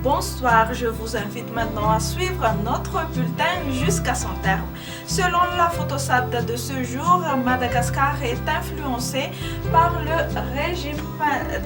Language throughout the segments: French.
Bonsoir, je vous invite maintenant à suivre notre bulletin jusqu'à son terme. Selon la Photosat de ce jour, Madagascar est influencé par le régime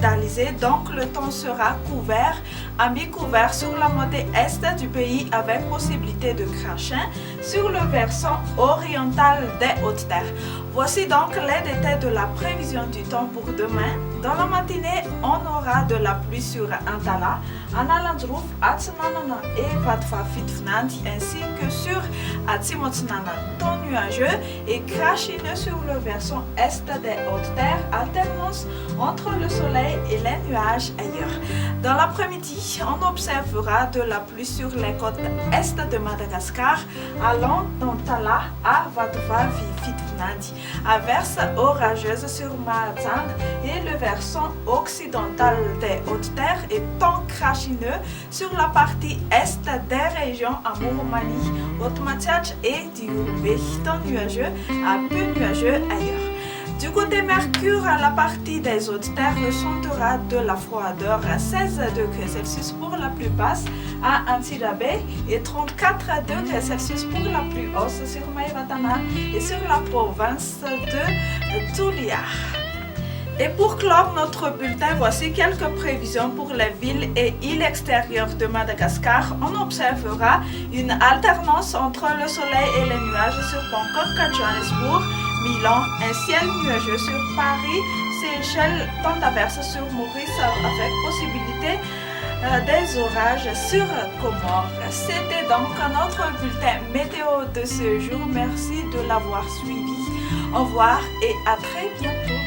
d'Alizé, donc le temps sera couvert à mi-couvert sur la moitié est du pays avec possibilité de crachin sur le versant oriental des Hautes-Terres. Voici donc les détails de la prévision du temps pour demain. Dans la matinée, on aura de la pluie sur Antala, Analandrouf, Atsinanana et Vatfafitfnanti, ainsi que sur Atsimotsnana, temps nuageux et crachineux sur le versant est des Hautes-Terres, alternance entre le soleil et les nuages ailleurs. Dans l'après-midi, on observera de la pluie sur les côtes est de Madagascar, allant d'Antala à Vatfafitfnanti, averse orageuse sur Mahazang et le versant occidental des Hautes-Terres et temps crachineux sur la partie est des régions à Mouromani, Haute-Mathiach et Dioubé, temps nuageux à peu nuageux ailleurs. Du côté Mercure, la partie des Hautes-Terres ressentira de la froideur à 16 degrés Celsius pour la plus basse à Antirabé et 34 degrés Celsius pour la plus haute sur Maivatana et sur la province de Tulia. Et pour clore notre bulletin, voici quelques prévisions pour les villes et îles extérieures de Madagascar. On observera une alternance entre le soleil et les nuages sur Bangkok, Johannesburg, Milan, un ciel nuageux sur Paris, Seychelles, temps d'averse sur Maurice avec possibilité des orages sur Comores. C'était donc notre bulletin météo de ce jour. Merci de l'avoir suivi. Au revoir et à très bientôt.